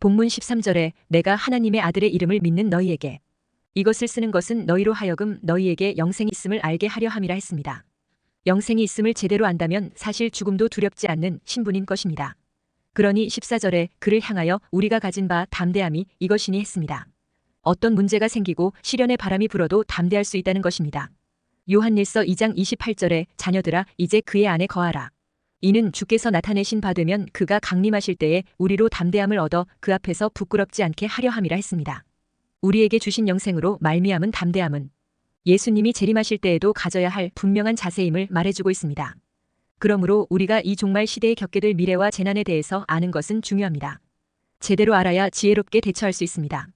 본문 13절에 내가 하나님의 아들의 이름을 믿는 너희에게 이것을 쓰는 것은 너희로 하여금 너희에게 영생이 있음을 알게 하려 함이라 했습니다. 영생이 있음을 제대로 안다면 사실 죽음도 두렵지 않는 신분인 것입니다. 그러니 14절에 그를 향하여 우리가 가진 바 담대함이 이것이니 했습니다. 어떤 문제가 생기고 시련의 바람이 불어도 담대할 수 있다는 것입니다. 요한일서 2장 28절에 자녀들아 이제 그의 안에 거하라. 이는 주께서 나타내신 바 되면 그가 강림하실 때에 우리로 담대함을 얻어 그 앞에서 부끄럽지 않게 하려 함이라 했습니다. 우리에게 주신 영생으로 말미암은 담대함은 예수님이 재림하실 때에도 가져야 할 분명한 자세임을 말해주고 있습니다. 그러므로 우리가 이 종말 시대에 겪게 될 미래와 재난에 대해서 아는 것은 중요합니다. 제대로 알아야 지혜롭게 대처할 수 있습니다.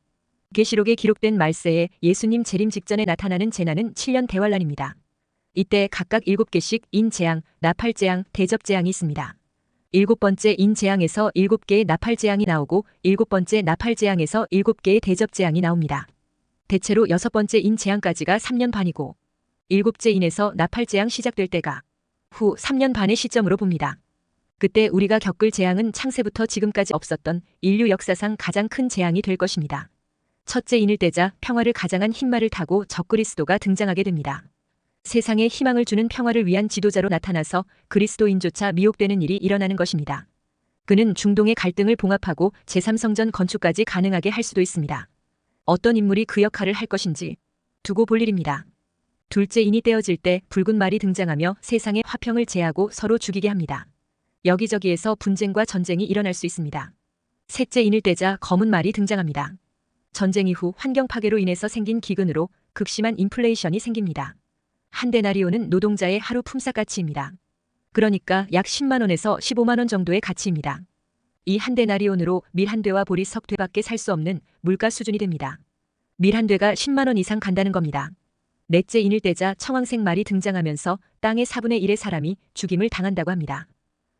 계시록에 기록된 말세에 예수님 재림 직전에 나타나는 재난은 7년 대환란입니다. 이때 각각 7개씩 인재앙, 나팔재앙, 대접재앙이 있습니다. 7번째 인재앙에서 7개의 나팔재앙이 나오고 7번째 나팔재앙에서 7개의 대접재앙이 나옵니다. 대체로 6번째 인재앙까지가 3년 반이고 7째 인에서 나팔재앙 시작될 때가 후 3년 반의 시점으로 봅니다. 그때 우리가 겪을 재앙은 창세부터 지금까지 없었던 인류 역사상 가장 큰 재앙이 될 것입니다. 첫째 인일 때자 평화를 가장한 흰말을 타고 적그리스도가 등장하게 됩니다. 세상에 희망을 주는 평화를 위한 지도자로 나타나서 그리스도인조차 미혹되는 일이 일어나는 것입니다. 그는 중동의 갈등을 봉합하고 제3성전 건축까지 가능하게 할 수도 있습니다. 어떤 인물이 그 역할을 할 것인지 두고 볼 일입니다. 둘째 인이 떼어질 때 붉은 말이 등장하며 세상의 화평을 제하고 서로 죽이게 합니다. 여기저기에서 분쟁과 전쟁이 일어날 수 있습니다. 셋째 인일 때자 검은 말이 등장합니다. 전쟁 이후 환경 파괴로 인해서 생긴 기근으로 극심한 인플레이션이 생깁니다. 한 데나리온은 노동자의 하루 품삯 가치입니다. 그러니까 약 10만 원에서 15만 원 정도의 가치입니다. 이 한 데나리온으로 밀 한 되와 보리 석 되밖에 살 수 없는 물가 수준이 됩니다. 밀 한 되가 10만 원 이상 간다는 겁니다. 넷째 인일 때자 청황색 말이 등장하면서 땅의 4분의 1의 사람이 죽임을 당한다고 합니다.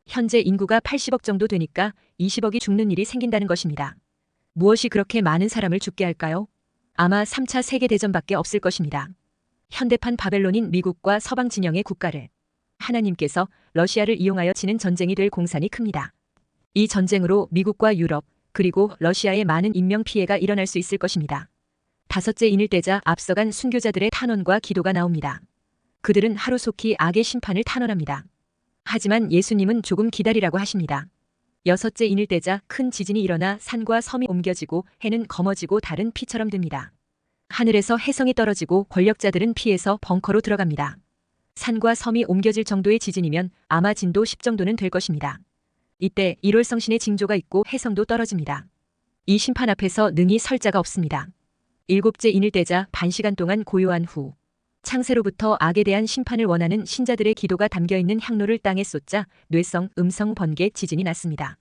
현재 인구가 80억 정도 되니까 20억이 죽는 일이 생긴다는 것입니다. 무엇이 그렇게 많은 사람을 죽게 할까요? 아마 3차 세계대전밖에 없을 것입니다. 현대판 바벨론인 미국과 서방 진영의 국가를 하나님께서 러시아를 이용하여 치는 전쟁이 될 공산이 큽니다. 이 전쟁으로 미국과 유럽 그리고 러시아에 많은 인명피해가 일어날 수 있을 것입니다. 다섯째 인일 때자 앞서간 순교자들의 탄원과 기도가 나옵니다. 그들은 하루속히 악의 심판을 탄원합니다. 하지만 예수님은 조금 기다리라고 하십니다. 여섯째 인일 때자 큰 지진이 일어나 산과 섬이 옮겨지고 해는 검어지고 달은 피처럼 됩니다. 하늘에서 혜성이 떨어지고 권력자들은 피해서 벙커로 들어갑니다. 산과 섬이 옮겨질 정도의 지진이면 아마 진도 10 정도는 될 것입니다. 이때 1월 성신의 징조가 있고 혜성도 떨어집니다. 이 심판 앞에서 능히 설 자가 없습니다. 일곱째 인일 때자 반시간 동안 고요한 후 창세로부터 악에 대한 심판을 원하는 신자들의 기도가 담겨있는 향로를 땅에 쏟자 뇌성, 음성, 번개, 지진이 났습니다.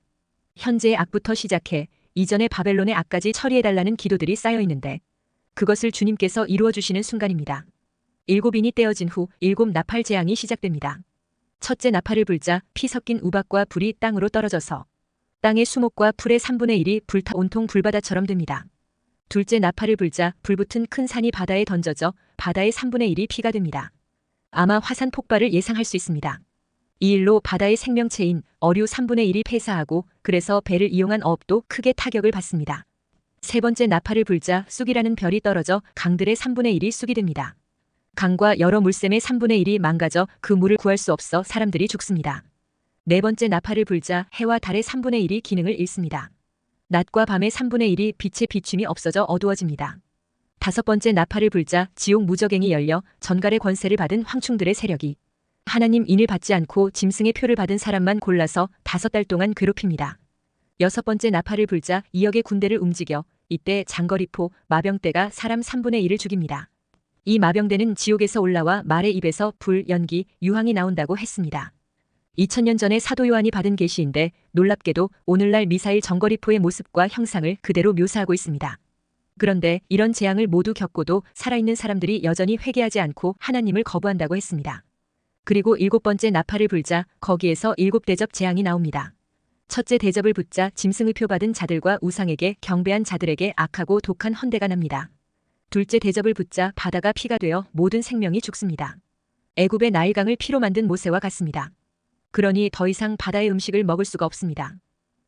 현재의 악부터 시작해 이전의 바벨론의 악까지 처리해달라는 기도들이 쌓여있는데 그것을 주님께서 이루어주시는 순간입니다. 7인이 떼어진 후 7 나팔 재앙이 시작됩니다. 첫째 나팔을 불자 피 섞인 우박과 불이 땅으로 떨어져서 땅의 수목과 풀의 3분의 1이 불타 온통 불바다처럼 됩니다. 둘째 나팔을 불자 불붙은 큰 산이 바다에 던져져 바다의 3분의 1이 피가 됩니다. 아마 화산 폭발을 예상할 수 있습니다. 이 일로 바다의 생명체인 어류 3분의 1이 폐사하고 그래서 배를 이용한 어업도 크게 타격을 받습니다. 세 번째 나팔을 불자 쑥이라는 별이 떨어져 강들의 3분의 1이 쑥이 됩니다. 강과 여러 물샘의 3분의 1이 망가져 그 물을 구할 수 없어 사람들이 죽습니다. 네 번째 나팔을 불자 해와 달의 3분의 1이 기능을 잃습니다. 낮과 밤의 3분의 1이 빛의 비춤이 없어져 어두워집니다. 다섯 번째 나팔을 불자 지옥 무저갱이 열려 전갈의 권세를 받은 황충들의 세력이 하나님 인을 받지 않고 짐승의 표를 받은 사람만 골라서 5달 동안 괴롭힙니다. 여섯 번째 나팔을 불자 2억의 군대를 움직여 이때 장거리포, 마병대가 사람 3분의 1을 죽입니다. 이 마병대는 지옥에서 올라와 말의 입에서 불, 연기, 유황이 나온다고 했습니다. 2000년 전에 사도 요한이 받은 계시인데 놀랍게도 오늘날 미사일 정거리포의 모습과 형상을 그대로 묘사하고 있습니다. 그런데 이런 재앙을 모두 겪고도 살아있는 사람들이 여전히 회개하지 않고 하나님을 거부한다고 했습니다. 그리고 7번째 나팔을 불자 거기에서 7대접 재앙이 나옵니다. 첫째 대접을 붙자 짐승의 표 받은 자들과 우상에게 경배한 자들에게 악하고 독한 헌대가 납니다. 둘째 대접을 붙자 바다가 피가 되어 모든 생명이 죽습니다. 애굽의 나일강을 피로 만든 모세와 같습니다. 그러니 더 이상 바다의 음식을 먹을 수가 없습니다.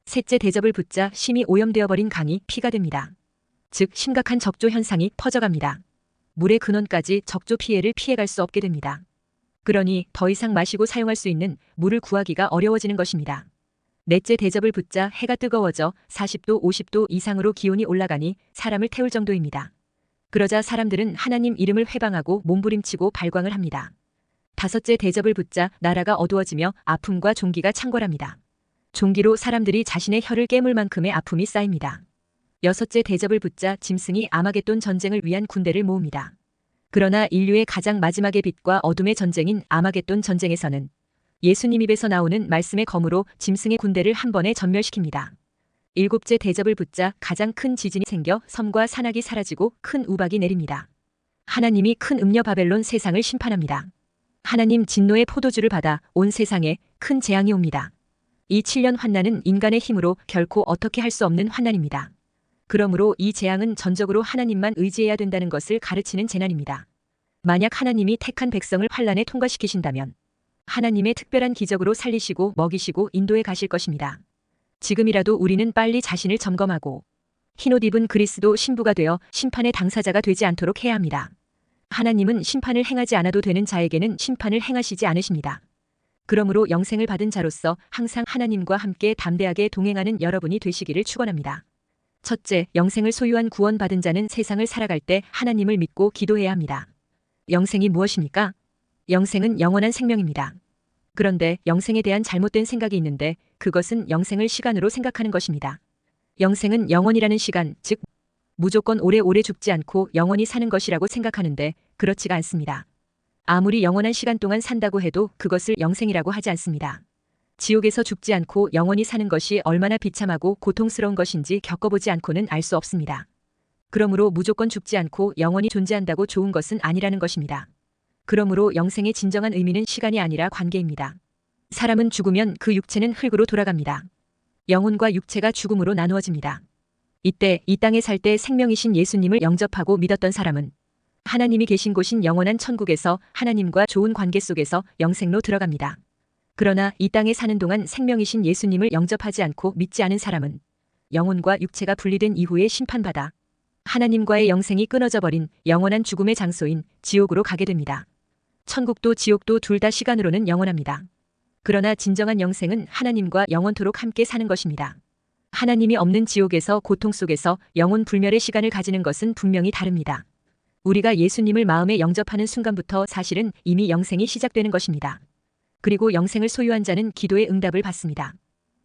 셋째 대접을 붙자 심히 오염되어 버린 강이 피가 됩니다. 즉 심각한 적조 현상이 퍼져갑니다. 물의 근원까지 적조 피해를 피해갈 수 없게 됩니다. 그러니 더 이상 마시고 사용할 수 있는 물을 구하기가 어려워지는 것입니다. 넷째 대접을 붙자 해가 뜨거워져 40도 50도 이상으로 기온이 올라가니 사람을 태울 정도입니다. 그러자 사람들은 하나님 이름을 회방하고 몸부림치고 발광을 합니다. 다섯째 대접을 붙자 나라가 어두워지며 아픔과 종기가 창궐합니다. 종기로 사람들이 자신의 혀를 깨물 만큼의 아픔이 쌓입니다. 여섯째 대접을 붙자 짐승이 아마겟돈 전쟁을 위한 군대를 모읍니다. 그러나 인류의 가장 마지막의 빛과 어둠의 전쟁인 아마겟돈 전쟁에서는 예수님 입에서 나오는 말씀의 검으로 짐승의 군대를 한 번에 전멸시킵니다. 일곱째 대접을 붙자 가장 큰 지진이 생겨 섬과 산악이 사라지고 큰 우박이 내립니다. 하나님이 큰 음녀 바벨론 세상을 심판합니다. 하나님 진노의 포도주를 받아 온 세상에 큰 재앙이 옵니다. 이 7년 환난은 인간의 힘으로 결코 어떻게 할 수 없는 환난입니다. 그러므로 이 재앙은 전적으로 하나님만 의지해야 된다는 것을 가르치는 재난입니다. 만약 하나님이 택한 백성을 환난에 통과시키신다면 하나님의 특별한 기적으로 살리시고 먹이시고 인도해 가실 것입니다. 지금이라도 우리는 빨리 자신을 점검하고 흰옷 입은 그리스도 신부가 되어 심판의 당사자가 되지 않도록 해야 합니다. 하나님은 심판을 행하지 않아도 되는 자에게는 심판을 행하시지 않으십니다. 그러므로 영생을 받은 자로서 항상 하나님과 함께 담대하게 동행하는 여러분이 되시기를 축원합니다. 첫째, 영생을 소유한 구원받은 자는 세상을 살아갈 때 하나님을 믿고 기도해야 합니다. 영생이 무엇입니까? 영생은 영원한 생명입니다. 그런데 영생에 대한 잘못된 생각이 있는데 그것은 영생을 시간으로 생각하는 것입니다. 영생은 영원이라는 시간, 즉 무조건 오래오래 죽지 않고 영원히 사는 것이라고 생각하는데 그렇지가 않습니다. 아무리 영원한 시간 동안 산다고 해도 그것을 영생이라고 하지 않습니다. 지옥에서 죽지 않고 영원히 사는 것이 얼마나 비참하고 고통스러운 것인지 겪어보지 않고는 알 수 없습니다. 그러므로 무조건 죽지 않고 영원히 존재한다고 좋은 것은 아니라는 것입니다. 그러므로 영생의 진정한 의미는 시간이 아니라 관계입니다. 사람은 죽으면 그 육체는 흙으로 돌아갑니다. 영혼과 육체가 죽음으로 나누어집니다. 이때 이 땅에 살 때 생명이신 예수님을 영접하고 믿었던 사람은 하나님이 계신 곳인 영원한 천국에서 하나님과 좋은 관계 속에서 영생로 들어갑니다. 그러나 이 땅에 사는 동안 생명이신 예수님을 영접하지 않고 믿지 않은 사람은 영혼과 육체가 분리된 이후에 심판받아 하나님과의 영생이 끊어져 버린 영원한 죽음의 장소인 지옥으로 가게 됩니다. 천국도 지옥도 둘 다 시간으로는 영원합니다. 그러나 진정한 영생은 하나님과 영원토록 함께 사는 것입니다. 하나님이 없는 지옥에서 고통 속에서 영혼 불멸의 시간을 가지는 것은 분명히 다릅니다. 우리가 예수님을 마음에 영접하는 순간부터 사실은 이미 영생이 시작되는 것입니다. 그리고 영생을 소유한 자는 기도의 응답을 받습니다.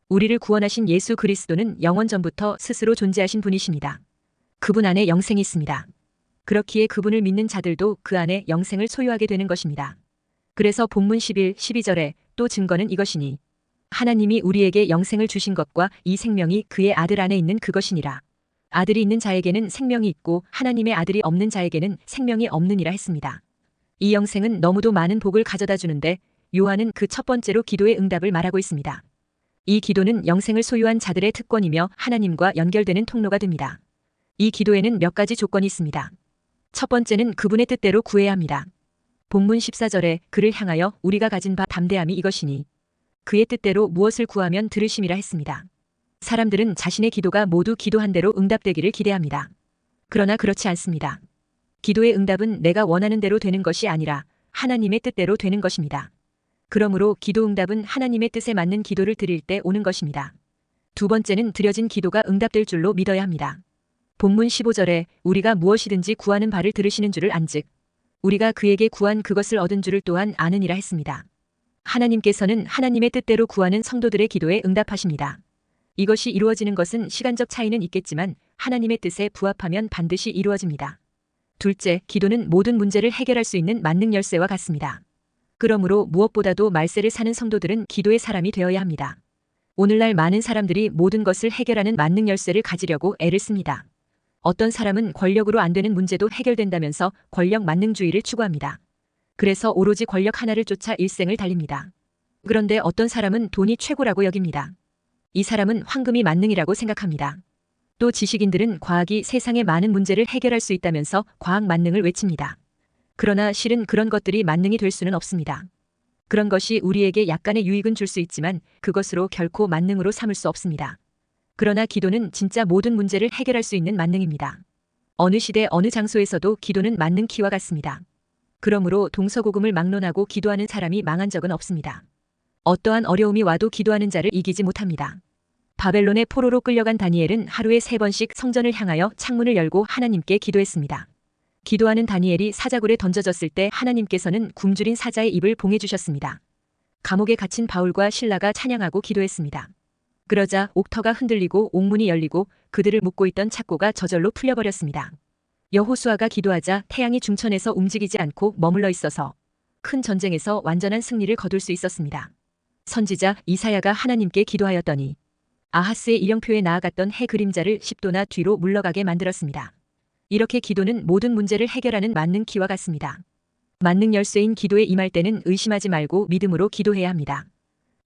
우리를 구원하신 예수 그리스도는 영원 전부터 스스로 존재하신 분이십니다. 그분 안에 영생이 있습니다. 그렇기에 그분을 믿는 자들도 그 안에 영생을 소유하게 되는 것입니다. 그래서 본문 11, 12절에 또 증거는 이것이니 하나님이 우리에게 영생을 주신 것과 이 생명이 그의 아들 안에 있는 그것이니라. 아들이 있는 자에게는 생명이 있고 하나님의 아들이 없는 자에게는 생명이 없느니라 했습니다. 이 영생은 너무도 많은 복을 가져다 주는데 요한은 그 첫 번째로 기도의 응답을 말하고 있습니다. 이 기도는 영생을 소유한 자들의 특권이며 하나님과 연결되는 통로가 됩니다. 이 기도에는 몇 가지 조건이 있습니다. 첫 번째는 그분의 뜻대로 구해야 합니다. 본문 14절에 그를 향하여 우리가 가진 바 담대함이 이것이니 그의 뜻대로 무엇을 구하면 들으심이라 했습니다. 사람들은 자신의 기도가 모두 기도한 대로 응답되기를 기대합니다. 그러나 그렇지 않습니다. 기도의 응답은 내가 원하는 대로 되는 것이 아니라 하나님의 뜻대로 되는 것입니다. 그러므로 기도 응답은 하나님의 뜻에 맞는 기도를 드릴 때 오는 것입니다. 두 번째는 드려진 기도가 응답될 줄로 믿어야 합니다. 본문 15절에 우리가 무엇이든지 구하는 바를 들으시는 줄을 안즉 우리가 그에게 구한 그것을 얻은 줄을 또한 아느니라 했습니다. 하나님께서는 하나님의 뜻대로 구하는 성도들의 기도에 응답하십니다. 이것이 이루어지는 것은 시간적 차이는 있겠지만 하나님의 뜻에 부합하면 반드시 이루어집니다. 둘째, 기도는 모든 문제를 해결할 수 있는 만능 열쇠와 같습니다. 그러므로 무엇보다도 말세를 사는 성도들은 기도의 사람이 되어야 합니다. 오늘날 많은 사람들이 모든 것을 해결하는 만능 열쇠를 가지려고 애를 씁니다. 어떤 사람은 권력으로 안 되는 문제도 해결된다면서 권력 만능주의를 추구합니다. 그래서 오로지 권력 하나를 쫓아 일생을 달립니다. 그런데 어떤 사람은 돈이 최고라고 여깁니다. 이 사람은 황금이 만능이라고 생각합니다. 또 지식인들은 과학이 세상의 많은 문제를 해결할 수 있다면서 과학 만능을 외칩니다. 그러나 실은 그런 것들이 만능이 될 수는 없습니다. 그런 것이 우리에게 약간의 유익은 줄 수 있지만 그것으로 결코 만능으로 삼을 수 없습니다. 그러나 기도는 진짜 모든 문제를 해결할 수 있는 만능입니다. 어느 시대 어느 장소에서도 기도는 만능 키와 같습니다. 그러므로 동서고금을 막론하고 기도하는 사람이 망한 적은 없습니다. 어떠한 어려움이 와도 기도하는 자를 이기지 못합니다. 바벨론의 포로로 끌려간 다니엘은 하루에 3번씩 성전을 향하여 창문을 열고 하나님께 기도했습니다. 기도하는 다니엘이 사자굴에 던져졌을 때 하나님께서는 굶주린 사자의 입을 봉해주셨습니다. 감옥에 갇힌 바울과 실라가 찬양하고 기도했습니다. 그러자 옥터가 흔들리고 옥문이 열리고 그들을 묶고 있던 착고가 저절로 풀려버렸습니다. 여호수아가 기도하자 태양이 중천에서 움직이지 않고 머물러 있어서 큰 전쟁에서 완전한 승리를 거둘 수 있었습니다. 선지자 이사야가 하나님께 기도하였더니 아하스의 일령표에 나아갔던 해 그림자를 10도나 뒤로 물러가게 만들었습니다. 이렇게 기도는 모든 문제를 해결하는 만능 키와 같습니다. 만능 열쇠인 기도에 임할 때는 의심하지 말고 믿음으로 기도해야 합니다.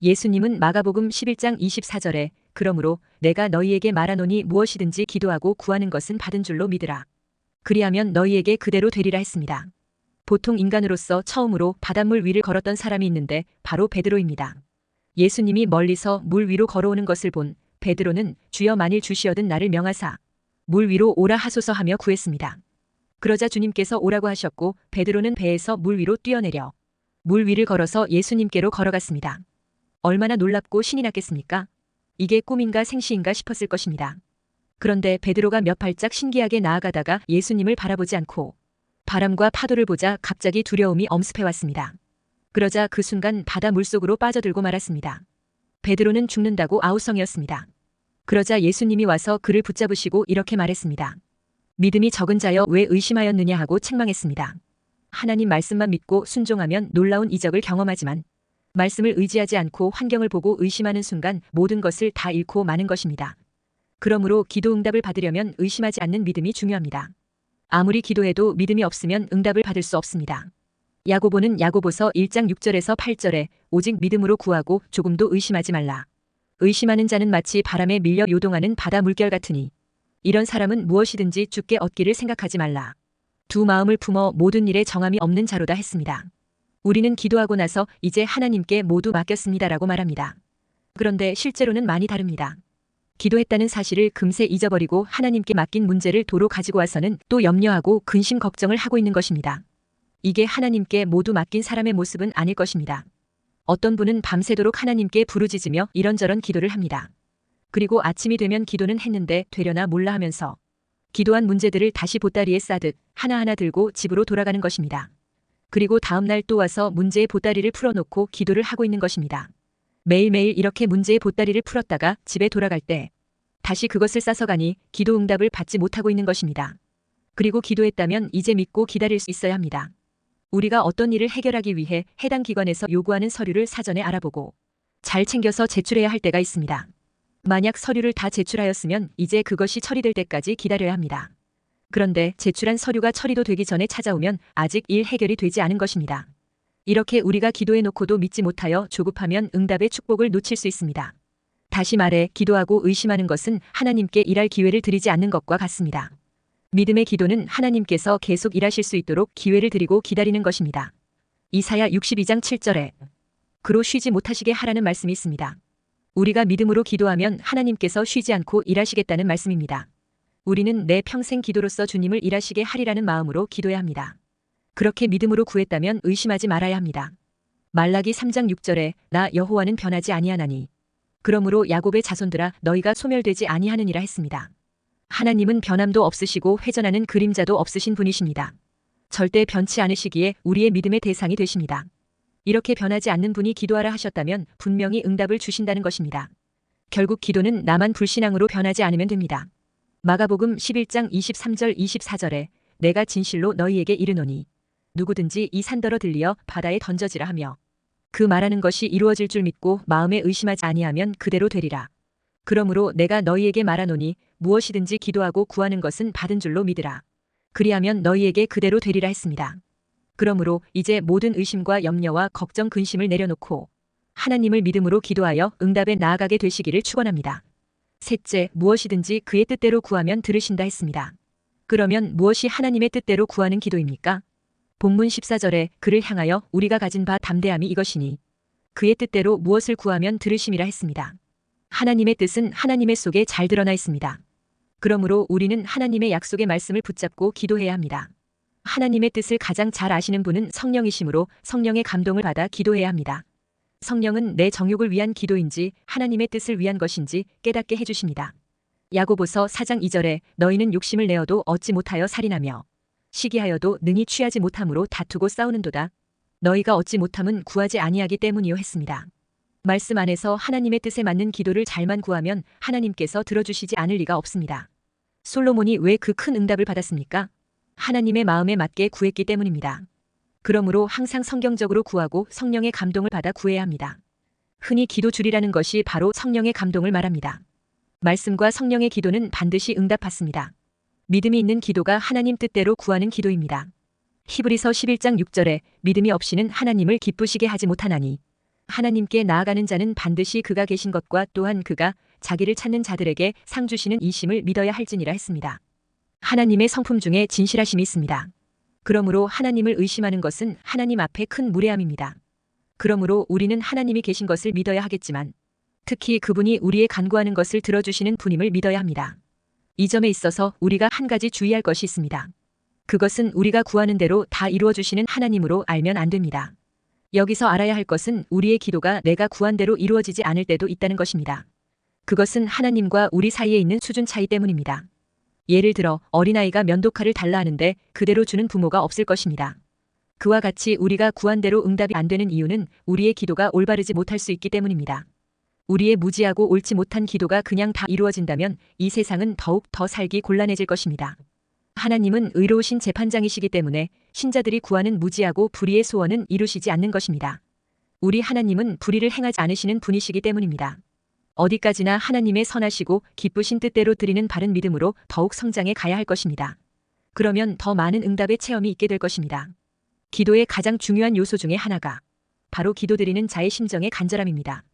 예수님은 마가복음 11장 24절에 그러므로 내가 너희에게 말하노니 무엇이든지 기도하고 구하는 것은 받은 줄로 믿으라. 그리하면 너희에게 그대로 되리라 했습니다. 보통 인간으로서 처음으로 바닷물 위를 걸었던 사람이 있는데 바로 베드로입니다. 예수님이 멀리서 물 위로 걸어오는 것을 본 베드로는 주여 만일 주시어든 나를 명하사 물 위로 오라 하소서 하며 구했습니다. 그러자 주님께서 오라고 하셨고 베드로는 배에서 물 위로 뛰어내려 물 위를 걸어서 예수님께로 걸어갔습니다. 얼마나 놀랍고 신이 났겠습니까? 이게 꿈인가 생시인가 싶었을 것입니다. 그런데 베드로가 몇 발짝 신기하게 나아가다가 예수님을 바라보지 않고 바람과 파도를 보자 갑자기 두려움이 엄습해왔습니다. 그러자 그 순간 바다 물속으로 빠져들고 말았습니다. 베드로는 죽는다고 아우성이었습니다. 그러자 예수님이 와서 그를 붙잡으시고 이렇게 말했습니다. 믿음이 적은 자여 왜 의심하였느냐 하고 책망했습니다. 하나님 말씀만 믿고 순종하면 놀라운 이적을 경험하지만 말씀을 의지하지 않고 환경을 보고 의심하는 순간 모든 것을 다 잃고 마는 것입니다. 그러므로 기도 응답을 받으려면 의심하지 않는 믿음이 중요합니다. 아무리 기도해도 믿음이 없으면 응답을 받을 수 없습니다. 야고보는 야고보서 1장 6절에서 8절에 오직 믿음으로 구하고 조금도 의심하지 말라. 의심하는 자는 마치 바람에 밀려 요동하는 바다 물결 같으니 이런 사람은 무엇이든지 주께 얻기를 생각하지 말라. 두 마음을 품어 모든 일에 정함이 없는 자로다 했습니다. 우리는 기도하고 나서 이제 하나님께 모두 맡겼습니다라고 말합니다. 그런데 실제로는 많이 다릅니다. 기도했다는 사실을 금세 잊어버리고 하나님께 맡긴 문제를 도로 가지고 와서는 또 염려하고 근심 걱정을 하고 있는 것입니다. 이게 하나님께 모두 맡긴 사람의 모습은 아닐 것입니다. 어떤 분은 밤새도록 하나님께 부르짖으며 이런저런 기도를 합니다. 그리고 아침이 되면 기도는 했는데 되려나 몰라 하면서 기도한 문제들을 다시 보따리에 싸듯 하나하나 들고 집으로 돌아가는 것입니다. 그리고 다음날 또 와서 문제의 보따리를 풀어놓고 기도를 하고 있는 것입니다. 매일매일 이렇게 문제의 보따리를 풀었다가 집에 돌아갈 때 다시 그것을 싸서 가니 기도 응답을 받지 못하고 있는 것입니다. 그리고 기도했다면 이제 믿고 기다릴 수 있어야 합니다. 우리가 어떤 일을 해결하기 위해 해당 기관에서 요구하는 서류를 사전에 알아보고 잘 챙겨서 제출해야 할 때가 있습니다. 만약 서류를 다 제출하였으면 이제 그것이 처리될 때까지 기다려야 합니다. 그런데 제출한 서류가 처리도 되기 전에 찾아오면 아직 일 해결이 되지 않은 것입니다. 이렇게 우리가 기도해놓고도 믿지 못하여 조급하면 응답의 축복을 놓칠 수 있습니다. 다시 말해 기도하고 의심하는 것은 하나님께 일할 기회를 드리지 않는 것과 같습니다. 믿음의 기도는 하나님께서 계속 일하실 수 있도록 기회를 드리고 기다리는 것입니다. 이사야 62장 7절에 그로 쉬지 못하시게 하라는 말씀이 있습니다. 우리가 믿음으로 기도하면 하나님께서 쉬지 않고 일하시겠다는 말씀입니다. 우리는 내 평생 기도로서 주님을 일하시게 하리라는 마음으로 기도해야 합니다. 그렇게 믿음으로 구했다면 의심하지 말아야 합니다. 말라기 3장 6절에 나 여호와는 변하지 아니하나니 그러므로 야곱의 자손들아 너희가 소멸되지 아니하느니라 했습니다. 하나님은 변함도 없으시고 회전하는 그림자도 없으신 분이십니다. 절대 변치 않으시기에 우리의 믿음의 대상이 되십니다. 이렇게 변하지 않는 분이 기도하라 하셨다면 분명히 응답을 주신다는 것입니다. 결국 기도는 나만 불신앙으로 변하지 않으면 됩니다. 마가복음 11장 23절 24절에 내가 진실로 너희에게 이르노니 누구든지 이 산더러 들리어 바다에 던져지라 하며 그 말하는 것이 이루어질 줄 믿고 마음에 의심하지 아니하면 그대로 되리라. 그러므로 내가 너희에게 말하노니 무엇이든지 기도하고 구하는 것은 받은 줄로 믿으라. 그리하면 너희에게 그대로 되리라 했습니다. 그러므로 이제 모든 의심과 염려와 걱정 근심을 내려놓고 하나님을 믿음으로 기도하여 응답에 나아가게 되시기를 축원합니다. 셋째, 무엇이든지 그의 뜻대로 구하면 들으신다 했습니다. 그러면 무엇이 하나님의 뜻대로 구하는 기도입니까? 본문 14절에 그를 향하여 우리가 가진 바 담대함이 이것이니 그의 뜻대로 무엇을 구하면 들으심이라 했습니다. 하나님의 뜻은 하나님의 속에 잘 드러나 있습니다. 그러므로 우리는 하나님의 약속의 말씀을 붙잡고 기도해야 합니다. 하나님의 뜻을 가장 잘 아시는 분은 성령이시므로 성령의 감동을 받아 기도해야 합니다. 성령은 내 정욕을 위한 기도인지 하나님의 뜻을 위한 것인지 깨닫게 해주십니다. 야고보서 4장 2절에 너희는 욕심을 내어도 얻지 못하여 살인하며 시기하여도 능히 취하지 못함으로 다투고 싸우는도다. 너희가 얻지 못함은 구하지 아니하기 때문이요 했습니다. 말씀 안에서 하나님의 뜻에 맞는 기도를 잘만 구하면 하나님께서 들어주시지 않을 리가 없습니다. 솔로몬이 왜 그 큰 응답을 받았습니까? 하나님의 마음에 맞게 구했기 때문입니다. 그러므로 항상 성경적으로 구하고 성령의 감동을 받아 구해야 합니다. 흔히 기도줄이라는 것이 바로 성령의 감동을 말합니다. 말씀과 성령의 기도는 반드시 응답받습니다. 믿음이 있는 기도가 하나님 뜻대로 구하는 기도입니다. 히브리서 11장 6절에 믿음이 없이는 하나님을 기쁘시게 하지 못하나니 하나님께 나아가는 자는 반드시 그가 계신 것과 또한 그가 자기를 찾는 자들에게 상 주시는 이심을 믿어야 할지니라 했습니다. 하나님의 성품 중에 진실하심이 있습니다. 그러므로 하나님을 의심하는 것은 하나님 앞에 큰 무례함입니다. 그러므로 우리는 하나님이 계신 것을 믿어야 하겠지만 특히 그분이 우리의 간구하는 것을 들어주시는 분임을 믿어야 합니다. 이 점에 있어서 우리가 한 가지 주의할 것이 있습니다. 그것은 우리가 구하는 대로 다 이루어 주시는 하나님으로 알면 안 됩니다. 여기서 알아야 할 것은 우리의 기도가 내가 구한 대로 이루어지지 않을 때도 있다는 것입니다. 그것은 하나님과 우리 사이에 있는 수준 차이 때문입니다. 예를 들어 어린아이가 면도칼을 달라 하는데 그대로 주는 부모가 없을 것입니다. 그와 같이 우리가 구한 대로 응답이 안 되는 이유는 우리의 기도가 올바르지 못할 수 있기 때문입니다. 우리의 무지하고 옳지 못한 기도가 그냥 다 이루어진다면 이 세상은 더욱 더 살기 곤란해질 것입니다. 하나님은 의로우신 재판장이시기 때문에 신자들이 구하는 무지하고 불의의 소원은 이루시지 않는 것입니다. 우리 하나님은 불의를 행하지 않으시는 분이시기 때문입니다. 어디까지나 하나님의 선하시고 기쁘신 뜻대로 드리는 바른 믿음으로 더욱 성장해 가야 할 것입니다. 그러면 더 많은 응답의 체험이 있게 될 것입니다. 기도의 가장 중요한 요소 중에 하나가 바로 기도드리는 자의 심정의 간절함입니다.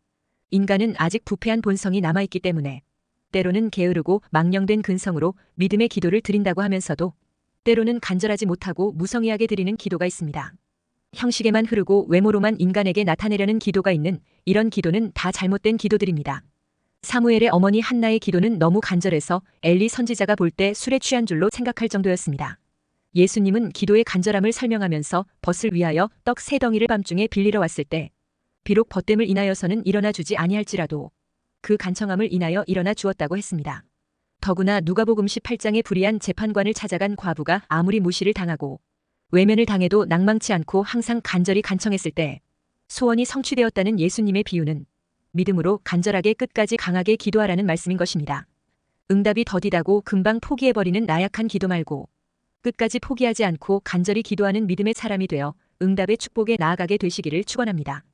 인간은 아직 부패한 본성이 남아있기 때문에 때로는 게으르고 망령된 근성으로 믿음의 기도를 드린다고 하면서도 때로는 간절하지 못하고 무성의하게 드리는 기도가 있습니다. 형식에만 흐르고 외모로만 인간에게 나타내려는 기도가 있는 이런 기도는 다 잘못된 기도들입니다. 사무엘의 어머니 한나의 기도는 너무 간절해서 엘리 선지자가 볼 때 술에 취한 줄로 생각할 정도였습니다. 예수님은 기도의 간절함을 설명하면서 벗을 위하여 떡 3덩이를 밤중에 빌리러 왔을 때 비록 벗됨을 인하여서는 일어나 주지 아니할지라도 그 간청함을 인하여 일어나 주었다고 했습니다. 더구나 누가복음 18장에 불의한 재판관을 찾아간 과부가 아무리 무시를 당하고 외면을 당해도 낭망치 않고 항상 간절히 간청했을 때 소원이 성취되었다는 예수님의 비유는 믿음으로 간절하게 끝까지 강하게 기도하라는 말씀인 것입니다. 응답이 더디다고 금방 포기해버리는 나약한 기도 말고 끝까지 포기하지 않고 간절히 기도하는 믿음의 사람이 되어 응답의 축복에 나아가게 되시기를 축원합니다.